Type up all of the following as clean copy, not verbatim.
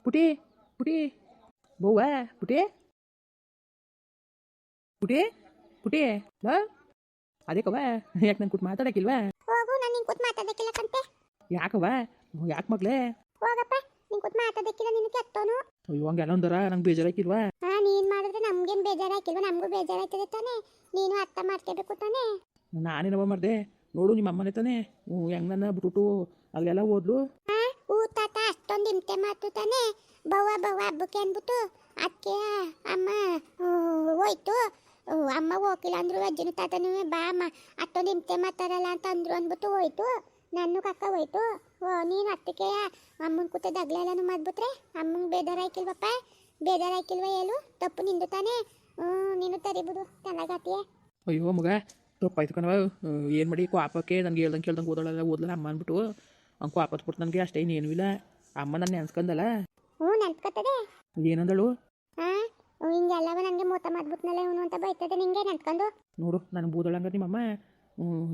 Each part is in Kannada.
ಪುಟಿ ಪುಟಿ ಬೌವ ಪುಟಿ ಪುಟಿ ಪುಟಿ ಬಾ ಅದಕ್ಕವ ಯಾಕೆ ನನ್ ಕೂತ್ ಮಾತಾಡಕ್ಕಿಲ್ವಾ ಹೋಗು ನಾನು ನಿನ್ ಕೂತ್ ಮಾತಾಡಕ್ಕಿಲ್ಲ ಕಂತೆ ಯಾಕವ ಯಾಕೆ ಮಗ್ಲೇ ಹೋಗಪ್ಪ ನಿನ್ ಕೂತ್ ಮಾತಾಡಕ್ಕಿಲ್ಲ ನಿನ್ ಕೆತ್ತೋನು ಅಯ್ಯೋ ಹಂಗೆಲ್ಲ ಒಂದರ ನಂಗೆ ಬೇಜಾರಾಕಿಲ್ವಾ ನೀನ್ ಮಾಡಿದ್ರೆ ನಮ್ಗೇನ್ ಬೇಜಾರಾಕಿಲ್ವಾ ನಮಗೂ ಬೇಜಾರಾಯ್ತದೆ ತಾನೇ ನೀನು ಅರ್ಥ ಮಾಡ್ಕೋಬೇಕು ತಾನೇ ನಾನೇನವ ಮಾಡ್ದೆ ನೋಡು ನಿಮ್ಮ ಅಮ್ಮನೇ ತಾನೆ ಹೆಂಗ್ ನನ್ನ ಬಿಟ್ಬಿಟ್ಟು ಅಲ್ಲೆಲ್ಲ ಓದ್ಲು ತಾತ ಅಷ್ಟೊಂದು ಇಂತೆ ಮಾತು ತಾನೆ ಬವ್ವ ಹಬ್ಬಕ್ಕೆ ಅಂದ್ಬಿಟ್ಟು ಅದಕ್ಕೆ ಅಮ್ಮ ಹೋಯ್ತು ಅಮ್ಮ ಹೋಗಿಲ್ಲ ಅಂದ್ರು ಅಜ್ಜನ ತಾತನೂ ಬಾ ಅಮ್ಮ ಅಷ್ಟೊಂದು ಇಂತೆ ಮಾತಾಡಲ್ಲ ಅಂತ ಅಂದ್ರು ಅಂದ್ಬಿಟ್ಟು ಹೋಯ್ತು ನನ್ನ ಕಕ್ಕ ಹೋಯ್ತು ನೀನು ಅದಕ್ಕೆ ಅಮ್ಮನ ಕೂತ ದಗ್ಲೆಲ್ಲನೂ ಮಾಡ್ಬಿಟ್ರೆ ಅಮ್ಮಂಗೆ ಬೇಜಾರಾಯ್ಕಿಲ್ವಪ್ಪ ಬೇಜಾರಾಯ್ಕಿಲ್ವ ಹೇಳು ತಪ್ಪು ನಿಂದು ತಾನೆ ನೀನು ತರಿಬಿಡು ಚೆನ್ನಾಗತ್ತೀಯ ಅಯ್ಯೋ ಮಗ ತಪ್ಪಾಯ್ತು ಕಣವ ಏನು ಮಾಡಿ ಕೋಪಕ್ಕೆ ನನಗೆ ಹೇಳ್ದಂಗೆ ಕೇಳ್ದಂಗೆ ಓದಲ್ಲ ಅಮ್ಮ ಅಂದ್ಬಿಟ್ಟು ಅವ್ನು ಕೋಪ ಕೊಟ್ಟು ನನಗೆ ಅಷ್ಟೇ ಇನ್ನೇನು ಇಲ್ಲ ಅಮ್ಮ ನಾನು ನೆನ್ಸ್ಕೊಂಡಲ್ಲ ನೆನ್ಸ್ಕೊತದೆ ಏನಂದಳು ಹಿಂಗೆಲ್ಲವ ನನಗೆ ಮೋತ ಮಾಡ್ಬಿಟ್ನಲ್ಲ ಇವನು ಅಂತ ಬೈತದೆ ನಿಂಗೆ ನೆನ್ಸ್ಕೊಂಡು ನೋಡು ನಾನು ಬೂದಳಂಗ ನಿಮ್ಮಮ್ಮ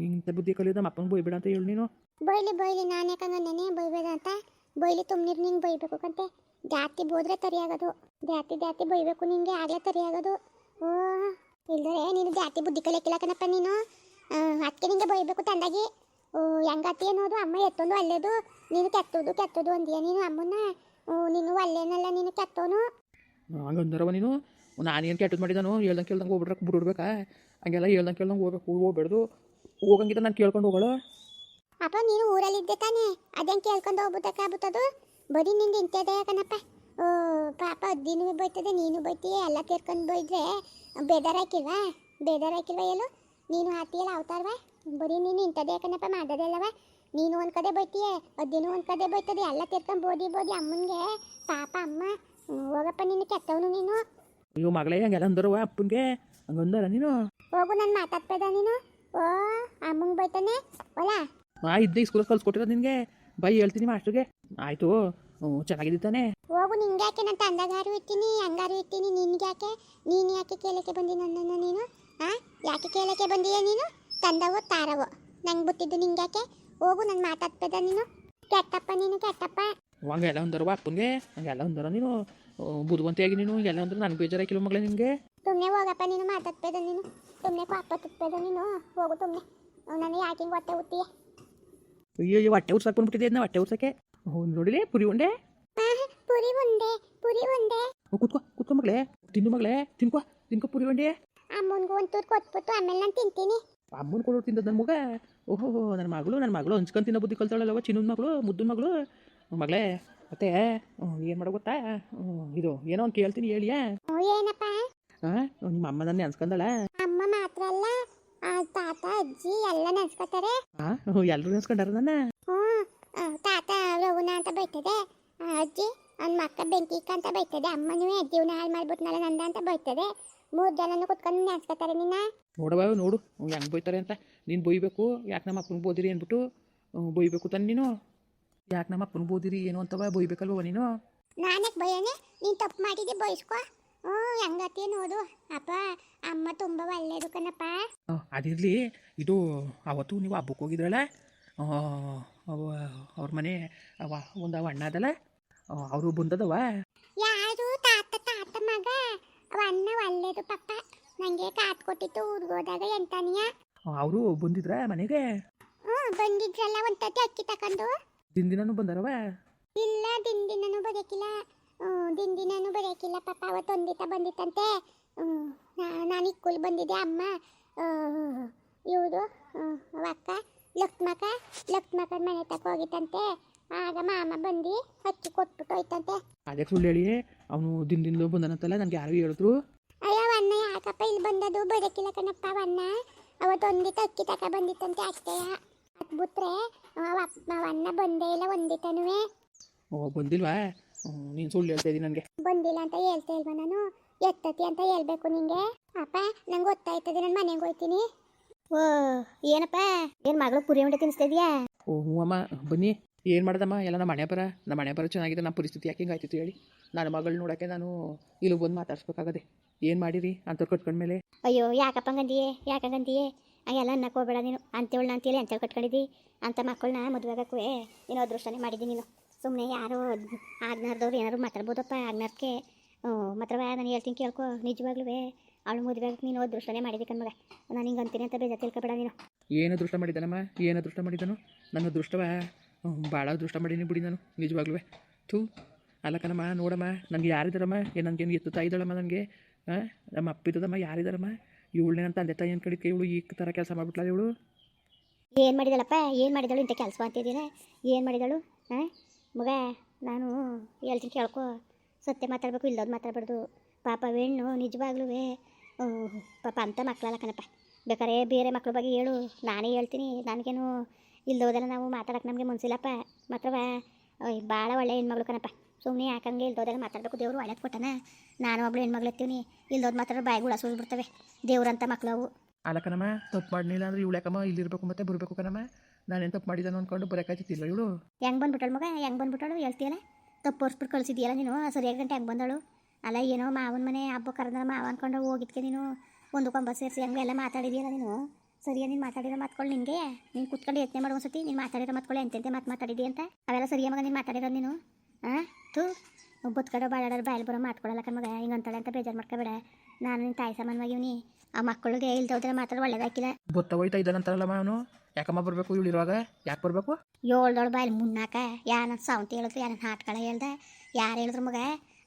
ಇಂಥ ಬುದ್ಧಿ ಕಲಿಯೋದು ನಮ್ಮ ಅಪ್ಪನ ಬೈಬೇಡ ಅಂತ ಹೇಳಿ ನೀನು ಬೈಲಿ ನಾನು ಯಾಕಂಗನ್ನೇ ಬೈಬೇಡ ಅಂತ ಬೈಲಿ ತುಂಬಿರ್ ನಿಂಗೆ ಬೈಬೇಕು ಕಂತೆ ಜಾತಿ ಬೋದ್ರೆ ತರಿಯಾಗೋದು ಜಾತಿ ಬೈಬೇಕು ನಿಂಗೆ ಆಗಲೇ ತರಿಯಾಗೋದು ಓ ಇಲ್ದರೆ ನೀನು ಜಾತಿ ಬುದ್ಧಿ ಕಲಿಯಕ್ಕಿಲ್ಲ ಕಣಪ್ಪ ನೀನು ಅದಕ್ಕೆ ನಿಂಗೆ ಬೈಬೇಕು ತಂದಾಗಿ ಹೆಂಗತಿ ಅನ್ನೋದು ಅಮ್ಮ ಎತ್ತೊಂದು ಅಲ್ಲೇದು ನೀನು ಕೆತ್ತೋದು ಅಂತೀಯ ನೀನು ಅಮ್ಮನ್ನ ನೀನು ಅಲ್ಲೇನಲ್ಲ ನೀನು ಕೆತ್ತೋನು ಹಂಗಂದರವ ನೀನು ನಾನೇನು ಕೆಟ್ಟದ್ದು ಮಾಡಿದಾನು ಹೇಳ್ದಂಗೆ ಕೇಳ್ದಂಗೆ ಬಿಡ್ಬೇಕಾ ಹಂಗೆಲ್ಲ ಹೇಳ್ದಂಗೆ ಕೇಳ್ದಂಗೆ ಹೋಗ್ಬೇಡ್ದು ಹೋಗಂಗಿದ್ದ ನಾನು ಕೇಳ್ಕೊಂಡು ಹೋಗೋಳು ಅಪ್ಪ ನೀನು ಊರಲ್ಲಿದ್ದೆ ತಾನೇ ಅದೇನು ಕೇಳ್ಕೊಂಡು ಹೋಗ್ಬಿಟ್ಟಕ್ಕಾಗ್ಬಿಟ್ಟದು ಬರೀ ನಿಂದು ಇಂಥದ್ದೇ ಕಣಪ್ಪ ಪಾಪ ಅದ್ದಿನೂ ಬೈತದೆ ನೀನು ಬೈತೀಯ ಎಲ್ಲ ಕೇಳ್ಕೊಂಡು ಬೈದ್ರೆ ಬೇಜಾರಾಕಿಲ್ವಾ ಹೇಳು ನೀನು ಹಾಕ್ತೀಯಲ್ಲ ಅವತಾರವ ಬರೀ ನೀನು ಇಂಥದ್ದೇ ಕಣಪ್ಪ ಮಾಡೋದಲ್ಲವ ನೀನು ಒಂದು ಕಡೆ ಬೈತೀಯ ಅದ್ದಿನೂ ಒಂದು ಕಡೆ ಬೈತದೆ ಎಲ್ಲ ತಿರ್ಕೊಂಡು ಬೋದಿ ಅಮ್ಮನಿಗೆ ಪಾಪ ಅಮ್ಮ ಹೋಗಪ್ಪ ನೀನು ಕೆಟ್ಟವನು ನೀನು ಅಯ್ಯೋ ಮಗಳೇ ಹಂಗೆಲ್ಲ ಅಂದರವ ಅಪ್ಪನಿಗೆ ಹಂಗಂದರ ನೀನು ಹೋಗು ನಾನು ಮಾತಾಡ್ಬೇಡ ನೀನು ಓ ಅಮ್ಮಂಗೆ ಬೈತಾನೆ ಒಲ ಇದ್ದೇ ಸ್ಕೂಲಲ್ಲಿ ಕಲ್ಸ್ಕೊಟ್ಟಿರೋದು ನಿನಗೆ ಬೈ ಹೇಳ್ತೀನಿ ಮಾಸ್ಟ್ರಿಗೆ ಆಯಿತು ಚೆನ್ನಾಗಿದ್ದಾನೆ ಹೋಗು ನಿಂಗೆ ಯಾಕೆ ನಾನು ತಂದಗಾರು ಇರ್ತೀನಿ ಹಂಗಾರು ಇರ್ತೀನಿ ನಿನ್ಗೆ ಯಾಕೆ ನೀನು ಯಾಕೆ ಕೇಳಕ್ಕೆ ಬಂದಿ ನನ್ನನ್ನು ನೀನು ಯಾಕೆ ಕೇಳಕ್ಕೆ ಬಂದೀಯ ನೀನು ತಂದವೋ ತಾರವೋ ನಂಗೆ ಬಿಟ್ಟಿದ್ದು ನಿಂಗೆ ಯಾಕೆ ಹೋಗು ನಾನು ಮಾತಾಡ್ಬೇಡ ನೀನು ಕೆಟ್ಟಪ್ಪ ನೀನು ಕೆಟ್ಟಪ್ಪ ಹಂಗೆಲ್ಲ ಅಂದರವ ಅಪ್ಪನಿಗೆ ಹಂಗೆಲ್ಲ ಅಂದರ ನೀನು ಬುದ್ಧಿವಂತಿಯಾಗಿ ನೀನು ಎಲ್ಲ ಅಂದ್ರೆ ನನಗೆ ಬೇಜಾರಾಕಿಲ್ಲ ಮಗಳೇ ನಿನಗೆ ಸುಮ್ಮನೆ ಹೋಗಪ್ಪ ನೀನು ಮಾತಾಡ್ಬೇಡ ನೀನು ಸುಮ್ಮನೆ ಪಾಪ ತುಪ್ಪಬೇಡ ನೀನು ಹೋಗು ಸುಮ್ಮನೆ ನನಗೆ ಯಾಕೆ ಹಿಂಗೆ ಹೊಟ್ಟೆ ಹುಟ್ಟಿಯ ಅಯ್ಯೋ ಹೊಟ್ಟೆ ಉರ್ಸಕ್ಕೆ ಬಂದ್ಬಿಟ್ಟಿದೆ ಅದನ್ನ ಹೊಟ್ಟೆ ಉರ್ಸಕ್ಕೆ ನೋಡಿಲಿ ಪುರಿ ಉಂಡೆ ಪುರಿ ಉಂಡೆ ಕೂತ್ಕೊ ಮಗಳೇ ಮಗಳೇ ತಿನ್ಕೊ ಪುರಿ ಉಂಡೆ ಅಮ್ಮನಿಗೂ ಒಂಚೂರು ಕೊಟ್ಬಿಟ್ಟು ಆಮೇಲೆ ನಾನು ತಿಂತೀನಿ ಅಮ್ಮನ ಕೊಡೋರು ತಿಂದದ್ದು ನನ್ನ ಮಗ ಓಹೋ ನನ್ನ ಮಗಳು ಹಂಚ್ಕೊಂಡು ತಿನ್ನೋ ಬುದ್ಧಿ ಕಲ್ತಾಳಲ್ಲವ ಚಿನ್ನದ ಮಗಳು ಮುದ್ದಿನ ಮಗಳು ಮಗಳೇ ಮತ್ತೆ ಏನು ಮಾಡೋ ಗೊತ್ತಾ ಇದು ಏನೋ ಒಂದು ಕೇಳ್ತೀನಿ ಹೇಳಿಯಾ ಏನಪ್ಪ ನಿಮ್ಮ ಅಮ್ಮ ನನ್ನ ನೆನ್ಸ್ಕೊಂಡಳ ಅಮ್ಮ ಮಾತ್ರ ಅಲ್ಲ ತಾತ ಅಜ್ಜಿ ಎಲ್ಲ ನೆನ್ಸ್ಕೊತಾರೆ ಎಲ್ಲರೂ ನೆನ್ಸ್ಕೊಂಡಾರ ನನ್ನ ತಾತ ರಘುನ ಅಂತ ಬೈತದೆ ಅಜ್ಜಿ ಅವ್ನ ಮಕ್ಕ ಬೆಂಕಿಕ್ಕ ಅಂತ ಬೈತದೆ ಅಮ್ಮನೂ ಜೀವನ ಹಾಳು ಮಾಡ್ಬಿಟ್ನಲ್ಲ ನಂದ ಅಂತ ಬೈತದೆ 3 ಜನನು ಕುತ್ಕೊಂಡು ನೆನ್ಸ್ಕೊತಾರೆ ನಿನ್ನ ನೋಡು ಹೆಂಗೆ ಬೈತಾರೆ ಅಂತ ನೀನು ಬೈಬೇಕು ಯಾಕೆ ನಮ್ಮ ಅಪ್ಪನ ಬೋದಿರಿ ಅಂದ್ಬಿಟ್ಟು ಬೈಬೇಕು ತಾನೆ ನೀನು ಯಾಕೆ ನಮ್ಮ ಅಪ್ಪನ ಬೋದಿರಿ ಏನು ಅಂತವ ಬೈಬೇಕಲ್ವ ನೀನು ನಾನಕ್ಕೆ ಬಯ್ಯನೆ ನೀನು ತಪ್ಪು ಮಾಡಿದ್ದೆ ಬಯಸ್ಕೊ ಹೆಂಗತಿ ನೋಡು ಅಪ್ಪ ಅಮ್ಮ ತುಂಬ ಒಳ್ಳೇದು ಕಣಪ್ಪ ಅದಿರಲಿ ಇದು ಅವತ್ತು ನೀವು ಹಬ್ಬಕ್ಕೆ ಹೋಗಿದ್ರಲ್ಲ ಅವ್ರ ಮನೆ ಒಂದು ಅಣ್ಣ ಅದಲ್ಲ ಅವರು ಬಂದದವ ಯಾರು ತಾತ ಮಗ ಅಣ್ಣ ಒಳ್ಳೇದು ಪಪ್ಪ ನನಗೆ ಕಾಟ್ ಕೊಟ್ಟಿತ್ತು ಊರಿಗೆ ಹೋದಾಗ ಎಂತಾನಿಯ ಅವರು ಬಂದಿದ್ರ ಮನೆಗೆ ಬಂದಿದ್ರಲ್ಲ ಒಂದು ತಟ್ಟೆ ಅಕ್ಕಿ ತಕೊಂಡು ದಿನನೂ ಬಂದಾರವ ಇಲ್ಲ ದಿನನೂ ಬರೋಕಿಲ್ಲ ಪಾಪ ಅವತ್ತು ಒಂದಿತ ಬಂದಿತ್ತಂತೆ ನಾನು ಇಕ್ಕೂಲ್ ಬಂದಿದ್ದೆ ಅಮ್ಮ ಇವರು ಅಕ್ಕ ಲಕ್ಷ್ಮಕ್ಕ ಮನೆ ತಕ ಹೋಗಿತ್ತಂತೆ ಆಗ ಮಾಮ ಬಂದು ಅಕ್ಕಿ ಕೊಟ್ಬಿಟ್ಟು ಹೋಯ್ತಂತೆ ಅದೇ ಸುಳ್ಳು ಹೇಳಿ ಅವನು ದಿನದಿಂದಲೂ ಬಂದನಂತಲ್ಲ ನನಗೆ ಯಾರು ಹೇಳಿದ್ರು ಅಯ್ಯೋ ಅಣ್ಣ ಯಾಕಪ್ಪ ಇಲ್ಲಿ ಬಂದದು ಬರೋಕಿಲ್ಲ ಕಣಪ್ಪ ಅಣ್ಣ ಅವತ್ತು ಒಂದಿತ ಅಕ್ಕಿ ತಕ ಬಂದಿತ್ತಂತೆ ಅಷ್ಟೇ ಅದು ಬಿಟ್ರೆ ಅಣ್ಣ ಬಂದೇ ಇಲ್ಲ ಒಂದಿತನುವೆ ಬಂದಿಲ್ವಾ ನೀನು ಸುಳ್ಳು ಹೇಳ್ತಾ ಇದ್ದೀನಿ ನನಗೆ ಬಂದಿಲ್ಲ ಅಂತ ಹೇಳ್ತಾ ಇಲ್ವಾ ನಾನು ಎತ್ತತಿ ಅಂತ ಹೇಳ್ಬೇಕು ನಿಂಗೆ ಅಪ್ಪ ನಂಗೆ ಗೊತ್ತಾಯ್ತದೆ ನಾನು ಮನೆಗೆ ಹೋಗ್ತೀನಿ ಓ ಏನಪ್ಪ ಏನು ಮಗಳು ಪುರಿ ಉಂಡೆ ತಿನ್ನಿಸ್ತಾ ಇದೆಯಾ ಓ ಹ್ಞೂ ಅಮ್ಮ ಬನ್ನಿ ಏನು ಮಾಡೋದಮ್ಮ ಎಲ್ಲ ನಮ್ಮ ಮನೆ ಬರ ಚೆನ್ನಾಗಿದೆ ನಮ್ಮ ಪರಿಸ್ಥಿತಿ ಯಾಕೆ ಹಿಂಗೆ ಆಯ್ತಿತ್ತು ಹೇಳಿ ನನ್ನ ಮಗಳು ನೋಡೋಕ್ಕೆ ನಾನು ಇಲ್ಲಿ ಬಂದು ಮಾತಾಡ್ಸ್ಬೇಕಾಗದೆ ಏನು ಮಾಡಿರಿ ಅಂತವ್ರು ಕಟ್ಕೊಂಡ್ಮೇಲೆ ಅಯ್ಯೋ ಯಾಕಪ್ಪಂಗಂದಿಯೇ ಹಂಗೆಲ್ಲ ಅನ್ನಕ್ಕೆ ಹೋಗಬೇಡ ನೀನು ಅಂತೇಳಿ ಅಂತೇಳಿ ಅಂತೇಳಿ ಕಟ್ಕೊಂಡಿದ್ದಿ ಅಂತ ಮಕ್ಕಳನ್ನ ಮದುವೆ ಆಗಕ್ಕೂ ನೀನು ಅದೃಷ್ಟನೇ ಮಾಡಿದ್ದಿ ನೀನು ಸುಮ್ಮನೆ ಯಾರೋ ಆಗ್ನಾರ್ದವ್ರು ಏನಾದ್ರು ಮಾತಾಡ್ಬೋದಪ್ಪ ಆಗ್ನಾರ್ಕೆ ಮಾತ್ರವ ನಾನು ಹೇಳ್ತೀನಿ ಕೇಳ್ಕೊ ನಿಜವಾಗ್ಲೂ ಅವಳು ಮದುವೆ ನೀನು ಅದೃಷ್ಟನೇ ಮಾಡಿದೆ ಕಣ್ಮಗ ನಾನು ಹಿಂಗೆ ಅಂತೀನಿ ಅಂತ ಬೇಜಾರು ತಿಳ್ಕೊಬೇಡ ನೀನು. ಏನು ಅದೃಷ್ಟ ಮಾಡಿದ್ದಾನಮ್ಮ, ಏನು ಅದೃಷ್ಟ ಮಾಡಿದ್ದಾನು? ನನ್ನ ಅದೃಷ್ಟವ ಭಾಳ ಅದೃಷ್ಟ ಮಾಡೀನಿ ಬಿಡಿ ನಾನು ನಿಜವಾಗ್ಲೂ. ಥೂ ಅಲ್ಲ ಕಣಮ್ಮ, ನೋಡಮ್ಮ ನನಗೆ ಯಾರಿದ್ದಾರಮ್ಮ, ನನಗೇನು ಎತ್ತು ತಾಯಿ ಇದ್ದಾಳಮ್ಮ ನನಗೆ. ನಮ್ಮ ಅಪ್ಪಿದ್ದದಮ್ಮ ಯಾರಿದ್ದಾರಮ್ಮ? ಇವಳನ್ನೇ ನನ್ನ ತಂದೆ ತಾಯಿ ಅನ್ಕಡಿಕೆ ಇವಳು ಈ ಥರ ಕೆಲಸ ಮಾಡಿಬಿಟ್ಲ ಇವಳು. ಏನು ಮಾಡಿದಳಪ್ಪ, ಏನು ಮಾಡಿದಳು ಇಂಥ ಕೆಲಸ ಅಂತಿದ್ದೀರ? ಏನು ಮಾಡಿದಳು? ಮಗ ನಾನು ಹೇಳ್ತೀನಿ ಕೇಳ್ಕೊ, ಸತ್ಯ ಮಾತಾಡಬೇಕು, ಇಲ್ಲೋದು ಮಾತಾಡ್ಬಾರ್ದು. ಪಾಪ ಹೆಣ್ಣು ನಿಜವಾಗ್ಲೂ ಪಾಪ ಅಂಥ ಮಕ್ಕಳಲ್ಲ ಕಣಪ್ಪ. ಬೇಕಾರೆ ಬೇರೆ ಮಕ್ಳ ಬಗ್ಗೆ ಹೇಳು, ನಾನೇ ಹೇಳ್ತೀನಿ. ನನಗೇನು ಇಲ್ದೋದೆಲ್ಲ ನಾವು ಮಾತಾಡೋಕೆ ನಮಗೆ ಮನಸ್ಸಿಲ್ಲಪ್ಪ. ಮಾತ್ರವ ಭಾಳ ಒಳ್ಳೆ ಹೆಣ್ಮಗಳು ಕಣಪ್ಪ. ಸುಮ್ಮನೆ ಯಾಕಂಗೆ ಇಲ್ದೋದೆಲ್ಲ ಮಾತಾಡಬೇಕು, ದೇವರು ಒಳ್ಳೇದು ಕೊಟ್ಟನ. ನಾನು ಒಬ್ಳು ಹೆಣ್ಮಗಳು ಎತ್ತೀವಿ, ಇಲ್ದೋದು ಮಾತಾಡೋ ಬಾಯಿಗಳು ಸುಳ್ಬಿಡ್ತವೆ. ದೇವ್ರಂಥ ಮಕ್ಕಳು ಅವು. ಅಲ್ಲ ಕಣಮ್ಮ, ತಪ್ಪು ಮಾಡಲಿಲ್ಲ ಅಂದರೆ ಇವಳು ಯಾಕಮ್ಮ ಇಲ್ಲಿರ್ಬೇಕು ಮತ್ತೆ ಬರಬೇಕು ಕಣಮ್ಮ? ನಾನೇನು ತಪ್ಪು ಮಾಡಿದ್ದಾನು ಅಂದ್ಕೊಂಡು ಬರೋಕ್ಕಾಗ್ತಿಲ್ಲ ಇವಳು. ಹೆಂಗೆ ಬಂದ್ಬಿಟ್ಟಳು ಮಗ, ಹೆಂಗೆ ಬಂದ್ಬಿಟ್ಟಳು ಹೇಳ್ತೀಯಲ್ಲ? ತಪ್ಪು ಹೊರ್ಸ್ಬಿಟ್ಟು ಕಳಿಸಿದ್ಯಲ್ಲ ನೀನು ಸರಿಯಾಗಿ ಗಂಟೆ ಹೆಂಗೆ ಬಂದಳು? ಅಲ್ಲ ಏನೋ ಮಾವನ ಮನೆ ಹಬ್ಬ ಕರೆದ ಮಾವ ಅಂದ್ಕೊಂಡು ಹೋಗಿದ್ಕೆ ನೀನು ಒಂದು ಕೊಂಬ ಸೇರಿಸಿ ಹಂಗೆ ಎಲ್ಲ ಮಾತಾಡಿದೆಯಲ್ಲ ನೀನು. ಸರಿಯಾಗಿ ನೀನು ಮಾತಾಡಿರೋ ಮಾತ್ಕೊಳ್ಳಿ ನಿನಗೆ ನೀನು ಕುತ್ಕೊಂಡು ಯತ್ನೆ ಮಾಡೋ ಒಂದ್ಸತಿ ನೀನು ಮಾತಾಡಿರೋ ಮಾತ್ಕೊಳ್ಳಿ ಎಂತೆಂತೆ ಮಾತಾಡಿದಿ ಅಂತ ಅವೆಲ್ಲ ಸರಿಯ ಮಗ ನೀನು ಮಾತಾಡಿರೋದು ನೀನು. ಥೂ ಒಬ್ಬತ್ತು ಕಡೆ ಬಾಳಾಡೋರು ಬಾಯಲ್ಲಿ ಬರೋ ಮಾತ್ಕೊಳ್ಳಲ್ಲ ಕಣ್ಮಗ. ಹಿಂಗೆ ಅಂತಾಳೆ ಅಂತ ಬೇಜಾರು ಮಾಡ್ಕೋಬೇಡ. ನಾನು ನಿನ್ನ ತಾಯಿ ಸಮಾನವಾಗಿವ್ನಿ. ಆ ಮಕ್ಕಳಿಗೆ ಇಲ್ದೋದ್ರೆ ಮಾತಾಡೋ ಒಳ್ಳೇದಾಕಿಲ್ಲ. ಗೊತ್ತ ಹೋಯ್ತಾ ಇದ್ದಾನಂತಾರಲ್ಲಮ್ಮ ಅವನು. ಯಾಕಮ್ಮ ಬರಬೇಕು ಇವಳು ಇರುವಾಗ? ಯಾಕೆ ಬರಬೇಕು? ಏಳ್ದೋಳು ಬಾಯಲ್ಲಿ ಮುನ್ನಾಕ ಯಾನ ಸಾವಂತಿ ಹೇಳಿದ್ರು, ಯಾನ ಹಾಟ್ಕಳ ಹೇಳ್ದೆ, ಯಾರು ಹೇಳಿದ್ರು ಮಗ?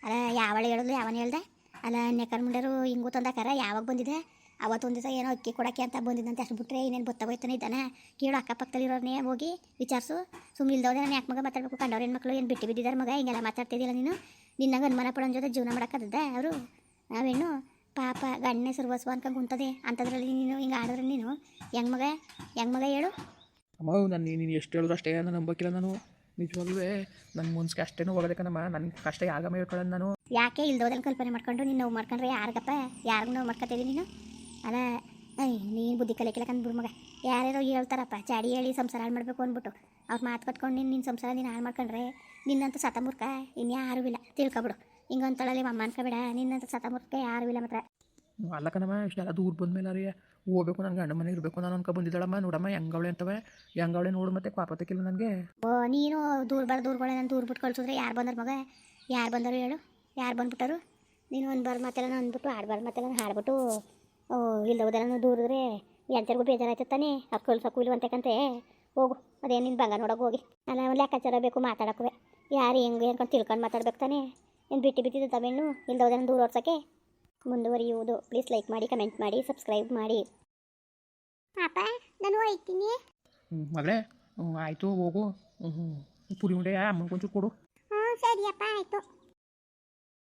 ಅಲ್ಲ ಯಾವಳು ಹೇಳಿದ್ರು, ಯಾವನ ಹೇಳ್ದೆ? ಅಲ್ಲ ನೆಕರ್ ಮುಂಡರು ಹಿಂಗೂ ತಂದಾಕಾರ ಯಾವಾಗ ಬಂದಿದೆ? ಅವತ್ತೊಂದು ದಿವಸ ಏನೋ ಅಕ್ಕಿ ಕೊಡೋಕ್ಕೆ ಅಂತ ಬಂದಿದ್ದಂತೆ, ಅಷ್ಟು ಬಿಟ್ಟರೆ ಇನ್ನೇನು ಬೊತ್ತಾಗೋಯ್ತಾನೆ ಇದ್ದಾನೆ. ಕೇಳು ಅಕ್ಕಪಕ್ಕದಲ್ಲಿರೋರನ್ನೇ ಹೋಗಿ ವಿಚಾರಿಸು. ಸುಮ್ಮನೆ ಇಲ್ದೋದೆ ನಾನು ಯಾಕೆ ಮಗ ಮಾತಾಡಬೇಕು? ಕಂಡವ್ರ ಹೆಣ್ಮಕ್ಳು ಏನು ಬಿಟ್ಟು ಬಿದ್ದಿದ್ದಾರೆ ಮಗ? ಹಿಂಗೆಲ್ಲ ಮಾತಾಡ್ತಿದ್ದಿಲ್ಲ ನೀನು. ನಿನ್ನಾಗ ಅನುಮಾನ ಪಡೋನ ಜೊತೆ ಜೀವನ ಮಾಡೋಕ್ಕದ ಅವರು? ನಾವೇನು ಪಾಪ ಗಣ್ಣೆ ಸರ್ವಸ್ವ ಅನ್ಕೊಂಡು ಕುಂತದೆ ಅಂಥದ್ರಲ್ಲಿ ನೀನು ಹಿಂಗೆ ಆಡಿದ್ರೆ ನೀನು ಹೆಂಗೆ ಮಗ? ಹೆಂಗೆ ಮಗ ಹೇಳು? ಅಮ್ಮ ನಾನು ನೀನು ಎಷ್ಟು ಹೇಳಿದ್ರು ಅಷ್ಟೇ, ನಾನು ನಂಬೋಕಿಲ್ಲ ನಾನು ನಿಜವಾಗ್ಲೂ. ನನ್ನ ಮುನ್ಸ್ಗೆ ಅಷ್ಟೇನೂ ಹೋಗೋದೆ ಕಣಮ್ಮ, ನನ್ನ ಕಷ್ಟ ಯಾಗಮ್ಮ ಹೇಳ್ಕೊಳ್ಳೋದು ನಾನು. ಯಾಕೆ ಇಲ್ದೋದಲ್ಲಿ ಕಲ್ಪನೆ ಮಾಡ್ಕೊಂಡು ನೀನು ನೋವು ಮಾಡ್ಕೊಂಡ್ರೆ ಯಾರಿಗಪ್ಪ? ಯಾರಿಗೂ ನೋವು ಮಾಡ್ಕೊತೀವಿ ನೀನು? ಅಲ್ಲ ನೀನು ಬುದ್ಧಿ ಕಲಿಕಿಲ್ಲ ಕಂದ್ಬಿಡು ಮಗ. ಯಾರ್ಯಾರೋ ಹೇಳ್ತಾರಪ್ಪ ಚಾಡಿ ಹೇಳಿ ಸಂಸಾರ ಹಾಳು ಮಾಡಬೇಕು ಅಂದ್ಬಿಟ್ಟು ಅವ್ರು ಮಾತು ಕಟ್ಕೊಂಡು ನಿನ್ನ ಸಂಸಾರ ನೀನು ಹಾಳು ಮಾಡ್ಕೊಂಡ್ರೆ ನಿನ್ನಂತ ಸತಮೂರ್ಖ ಇನ್ಯಾರೂ ಇಲ್ಲ, ತಿಳ್ಕೊಬಿಡು. ಹಿಂಗೆ ಅಂತಳಲ್ಲಿ ಅಮ್ಮ ಅನ್ಕೋಬೇಡ, ನಿನ್ನಂತ ಸತಮೂರ್ಖ ಯಾರೂ ಇಲ್ಲ ಮಾತ್ರ. ಅಲ್ಲ ಕಣಮ್ಮ, ಇಷ್ಟೆಲ್ಲ ದೂರ ಬಂದಮೇಲೆ ರೀ ಹೋಗ್ಬೇಕು, ನನಗೆ ಗಂಡ ಮನೆ ಇರಬೇಕು ನಾನು ಅನ್ಕೊ ಬಂದಿದ್ದಾಳಮ್ಮ. ನೋಡಮ್ಮ ಹೆಂಗವಳೆ ಅಂತವೆ, ಹೆಂಗವಳೆ ನೋಡು ಮತ್ತೆ ಕ್ವಾಪತ್ತಕ್ಕಿಲ್ಲ ನನಗೆ. ನೀನು ದೂರಗಳೇ ನಾನು ದೂರ ಬಿಟ್ಟು ಕಳ್ಸಿದ್ರೆ ಯಾರು ಬಂದರು ಮಗ? ಯಾರು ಬಂದರು ಹೇಳು? ಯಾರು ಬಂದ್ಬಿಟ್ಟರು? ನೀನು ಒಂದು ಬಾರ್ ಮಾತೆಲ್ಲ ಅಂದ್ಬಿಟ್ಟು ಆಡ್ಬಾರ್ದು ಮಾತೆಲ್ಲ ಹಾಡ್ಬಿಟ್ಟು ಇಲ್ಲದೆಲ್ಲ ದೂರಿದ್ರೆ ಎಂತರಿಗೂ ಬೇಜಾರಾಯ್ತು ತಾನೇ. ಅವ್ರು ಕಳ್ಸೋಕ್ಕೂ ಇಲ್ವಂತಕ್ಕಂತೆ ಹೋಗು. ಅದೇನು ನಿನ್ನ ಬಂಗ ನೋಡೋಕೆ ಹೋಗಿ. ಅಲ್ಲ ಒಂದು ಲೆಕ್ಕಾಚಾರ ಬೇಕು ಮಾತಾಡೋಕ್ಕೂ. ಯಾರು ಹೆಂಗೆ ಅನ್ಕೊಂಡು ತಿಳ್ಕೊಂಡು ಮಾತಾಡ್ಬೇಕು ತಾನೇ. ಏನು ಬಿಟ್ಟಿದ್ದು ತವೆಣ್ಣು ಇಲ್ದೋದನ್ನು ದೂರ ಓಡ್ಸೋಕ್ಕೆ. ಮುಂದುವರಿಯುವುದು. ಪ್ಲೀಸ್ ಲೈಕ್ ಮಾಡಿ, ಕಮೆಂಟ್ ಮಾಡಿ, ಸಬ್ಸ್ಕ್ರೈಬ್ ಮಾಡಿ. ಪಾಪ ನಾನು ಹೋಯ್ತೀನಿ. ಮಗಳೇ ಆಯಿತು ಹೋಗು. ಪುರಿ ಉಂಡೆ ಅಮ್ಮನ ಕೊಂಚೂರು ಕೊಡು. ಸರಿಯಪ್ಪ ಆಯಿತು.